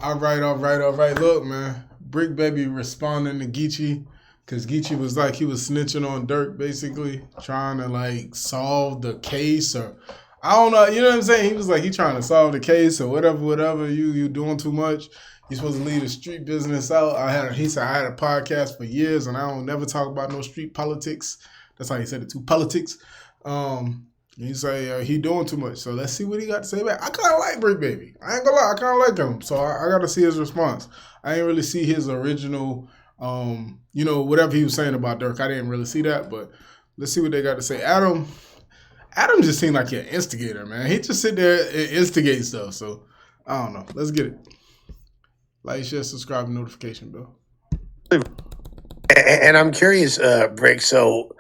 All right. Look, man. Bricc Baby responding to Geechi because Geechi was like he was snitching on Durk, basically trying to like solve the case or I don't know. You know what I'm saying? He was like he trying to solve the case or whatever. You doing too much. You supposed to leave the street business out. He said I had a podcast for years and I don't never talk about no street politics. That's how he said it too. Politics. He say he doing too much. So let's see what he got to say back. I kind of like Bricc Baby. I ain't gonna lie. I kind of like him. So I got to see his response. I didn't really see his original, whatever he was saying about Durk. I didn't really see that. But let's see what they got to say. Adam just seemed like an instigator, man. He just sit there and instigate stuff. So I don't know. Let's get it. Like, share, subscribe, and notification bell. And I'm curious, Bricc. So,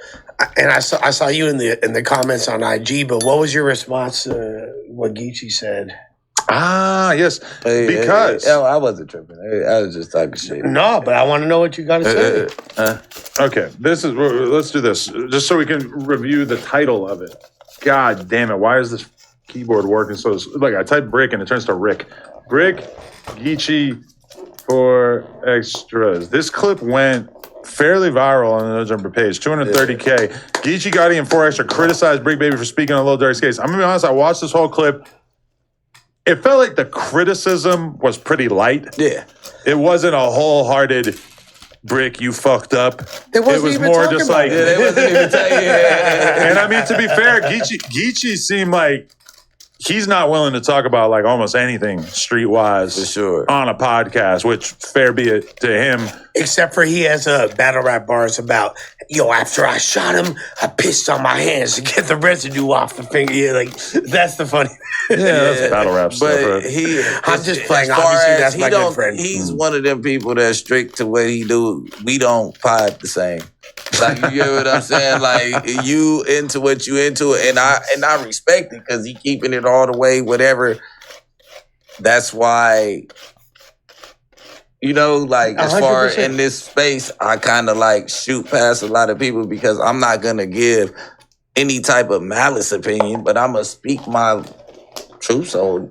and I saw you in the comments on IG. But what was your response to what Geechi said? Yes, because I wasn't tripping. I was just talking shit. No, but I want to know what you got to say. Okay, let's do this just so we can review the title of it. God damn it! Why is this keyboard working so? Like I typed Bricc and it turns to Rick. Bricc, Geechi for extras. This clip went fairly viral on the No Jumper page, 230K. Geechi Gotti and 4 Extra criticized Bricc Baby for speaking on Lil Durk's case. I'm gonna be honest, I watched this whole clip. It felt like the criticism was pretty light. Yeah. It wasn't a wholehearted Bricc, you fucked up. It was more just like they wasn't even telling you. And I mean, to be fair, Geechi seemed like he's not willing to talk about like almost anything streetwise for sure on a podcast, which fair be it to him. Except for he has a battle rap bars about, after I shot him, I pissed on my hands to get the residue off the finger. Yeah, like that's the funny. Yeah, that's battle rap stuff. But right? I'm just playing. Obviously, that's my good friend. He's one of them people that's strict to what he do. We don't pod the same. Like, you get what I'm saying? Like, you into what you into, and I respect it because he keeping it all the way, whatever. That's why, like, as 100%. Far in this space, I kind of like shoot past a lot of people because I'm not gonna give any type of malice opinion, but I'm gonna speak my truth. So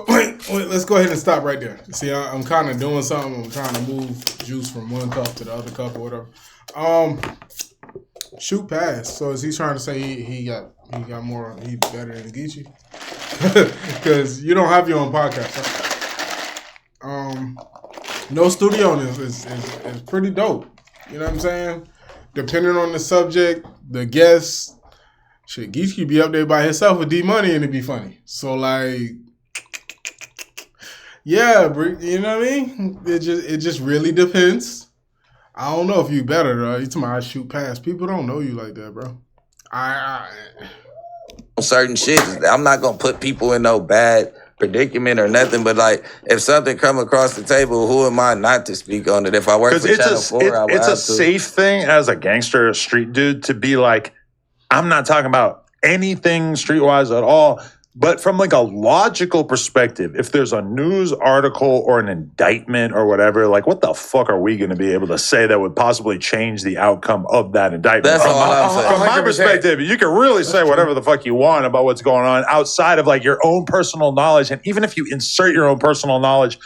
wait, let's go ahead and stop right there. See, I'm kind of doing something. I'm trying to move juice from one cup to the other cup or whatever. Shoot past. So is he trying to say he got more? He better than Geechi? Because you don't have your own podcast. Right? No studio is pretty dope. You know what I'm saying? Depending on the subject, the guests. Shit, Geechi could be up there by himself with D Money and it'd be funny. So like, yeah, you know what I mean? It just really depends. I don't know if you better though. You talking about I shoot past. People don't know you like that, bro. Certain shit. I'm not gonna put people in no bad predicament or nothing, but like if something come across the table, who am I not to speak on it? If I work for Channel 4, I would it's a safe thing as a gangster street dude to be like, I'm not talking about anything streetwise at all. But from like a logical perspective, if there's a news article or an indictment or whatever, like what the fuck are we going to be able to say that would possibly change the outcome of that indictment? That's all I'm saying. From my perspective, you can really say whatever the fuck you want about what's going on outside of like your own personal knowledge. And even if you insert your own personal knowledge,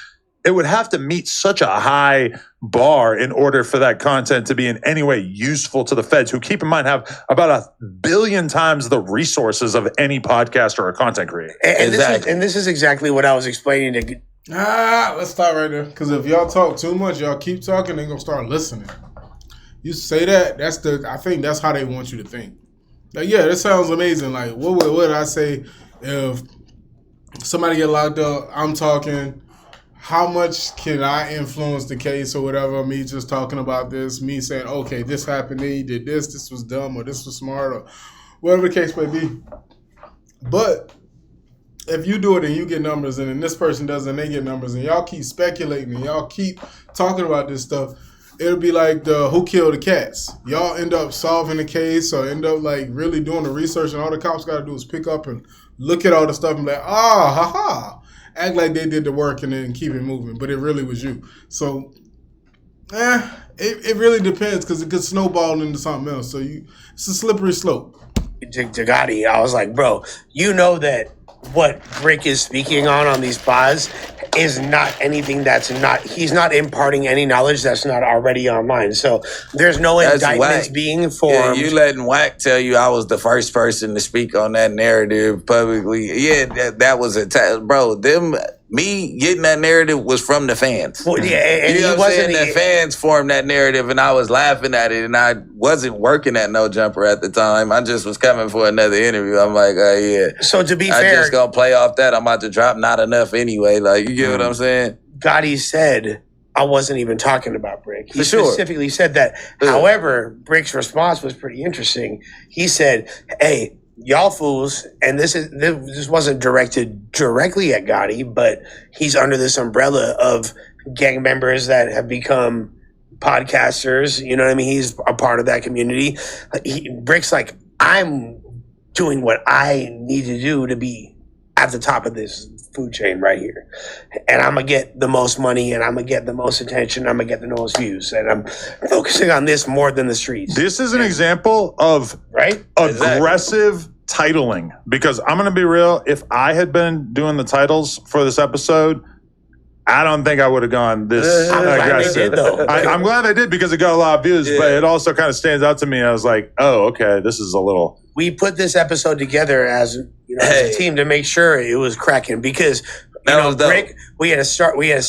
it would have to meet such a high bar in order for that content to be in any way useful to the feds, who, keep in mind, have about 1 billion times the resources of any podcaster or content creator. And this is exactly what I was explaining to. Let's stop right there. Because if y'all talk too much, y'all keep talking, they're gonna start listening. You say that, I think that's how they want you to think. Like, yeah, that sounds amazing. Like, what would I say if somebody get locked up? I'm talking. How much can I influence the case or whatever? Me just talking about this, me saying, okay, this happened, he did this was dumb, or this was smart, or whatever the case may be. But if you do it and you get numbers, and then this person does and they get numbers, and y'all keep speculating and y'all keep talking about this stuff, it'll be like the Who Killed the Cats. Y'all end up solving the case or end up like really doing the research, and all the cops got to do is pick up and look at all the stuff and be like, act like they did the work and then keep it moving, but it really was you. So, it really depends because it could snowball into something else. So it's a slippery slope. Gotti, I was like, bro, you know that what Bricc is speaking on these pods is not anything he's not imparting any knowledge that's not already online. So there's no That's indictments whack. being Yeah, formed. you letting Wack tell you I was the first person to speak on that narrative publicly. Yeah, that was bro. Me getting that narrative was from the fans. Well, yeah, and You know he what I'm saying? wasn't. The fans formed that narrative, and I was laughing at it, and I wasn't working at No Jumper at the time. I just was coming for another interview. I'm like, oh yeah. So to be I fair, just gonna play off that. I'm about to drop not enough anyway. Like, you get what I'm saying? Gotti said, I wasn't even talking about Bricc. He For sure. specifically said that. Yeah. However, Brick's response was pretty interesting. He said, hey, y'all fools, and this wasn't directed directly at Gotti, but he's under this umbrella of gang members that have become podcasters. You know what I mean? He's a part of that community. Brick's like, I'm doing what I need to do to be at the top of this food chain right here. And I'm going to get the most money, and I'm going to get the most attention, I'm going to get the most views. And I'm focusing on this more than the streets. This is an example of Right? aggressive titling, because I'm going to be real. If I had been doing the titles for this episode, I don't think I would have gone this I'm glad they aggressive. did, though. I'm glad they did, because it got a lot of views, but it also kind of stands out to me. I was like, oh, okay, this is a little... We put this episode together as as a team to make sure it was cracking, because Bricc, we had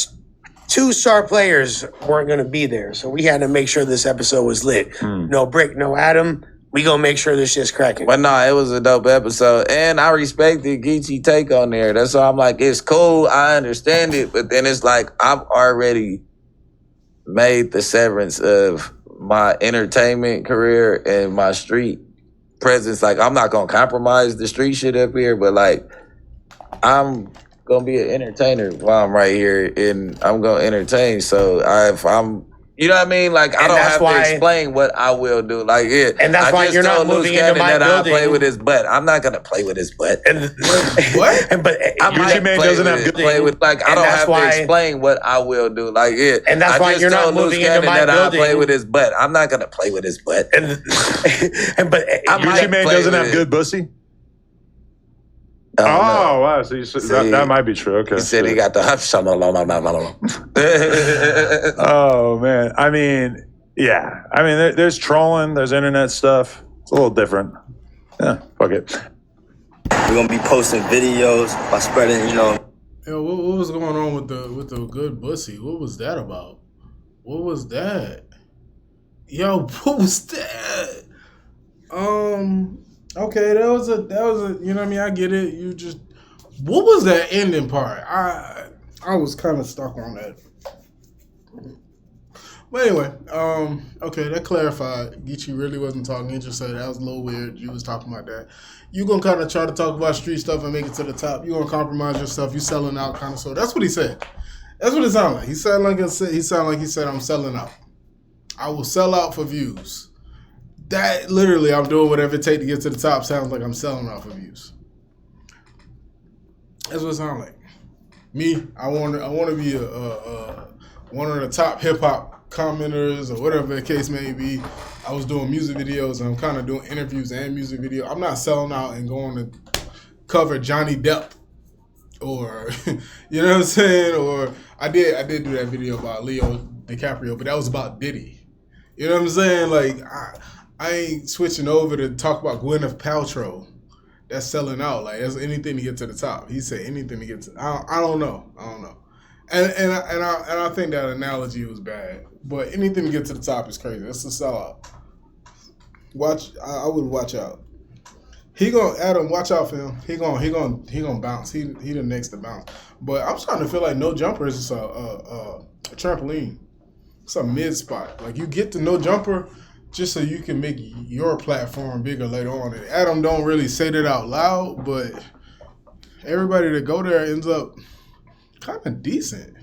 two star players weren't going to be there, so we had to make sure this episode was lit. No Bricc, no Adam. We gonna make sure this shit's cracking. But no, it was a dope episode, and I respected Geechi take on there. That's why I'm like, it's cool, I understand it, but then it's like I've already made the severance of my entertainment career and my street presence. Like, I'm not gonna compromise the street shit up here, but like, I'm gonna be an entertainer while I'm right here, and I'm gonna entertain. So if I'm, you know what I mean? Like, I don't have to explain what I will do. Like, yeah, and that's why you're not moving into my building. I play with his butt. I'm not gonna play with his butt. What? But Gucci Mane doesn't have good play with. Like, I don't have to explain what I will do. Like, yeah, and that's why you're not moving into my building. I play with his butt. I'm not gonna play with his butt. But Gucci Mane doesn't have good pussy. Oh, wow. So that might be true. Okay. He said he got the Oh, man. I mean, yeah. I mean, there's trolling, there's internet stuff. It's a little different. Yeah, fuck it. We're going to be posting videos by spreading, Yo, what was going on with the good pussy? What was that about? What was that? Yo, what was that? Okay, that was a you know what I mean? I get it. You just, what was that ending part? I was kind of stuck on that. But anyway, okay, that clarified. Geechi really wasn't talking. He just said that was a little weird. You was talking about that. You gonna kind of try to talk about street stuff and make it to the top. You gonna compromise yourself. You selling out kind of. So that's what he said. That's what it sounded like. He said I'm selling out. I will sell out for views. That literally, I'm doing whatever it takes to get to the top. Sounds like I'm selling out for views. That's what it sounds like. Me, I want to be one of the top hip hop commenters or whatever the case may be. I was doing music videos, and I'm kind of doing interviews and music video. I'm not selling out and going to cover Johnny Depp or you know what I'm saying. Or I did do that video about Leo DiCaprio, but that was about Diddy. You know what I'm saying? Like I ain't switching over to talk about Gwyneth Paltrow. That's selling out. Like, that's anything to get to the top. He said anything to get to. I don't know. And I think that analogy was bad. But anything to get to the top is crazy. That's a sellout. I would watch out. Adam, watch out for him. He gonna bounce. He the next to bounce. But I'm starting to feel like No Jumper is just a trampoline. It's a mid spot. Like, you get to No Jumper just so you can make your platform bigger later on. And Adam don't really say that out loud, but everybody that go there ends up kind of decent.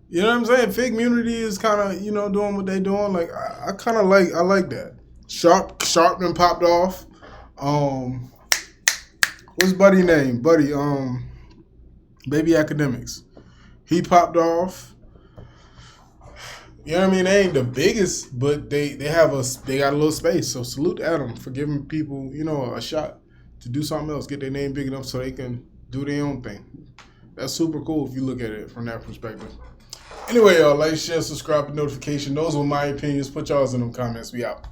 You know what I'm saying? Fig Community is kind of, doing what they doing. Like, I kind of like that. Sharpman popped off. What's Buddy name? Buddy, Baby Academics. He popped off. You know what I mean? They ain't the biggest, but they got a little space. So salute Adam for giving people, a shot to do something else, get their name big enough so they can do their own thing. That's super cool if you look at it from that perspective. Anyway, y'all, like, share, subscribe, and notification. Those were my opinions. Put y'all's in them comments. We out.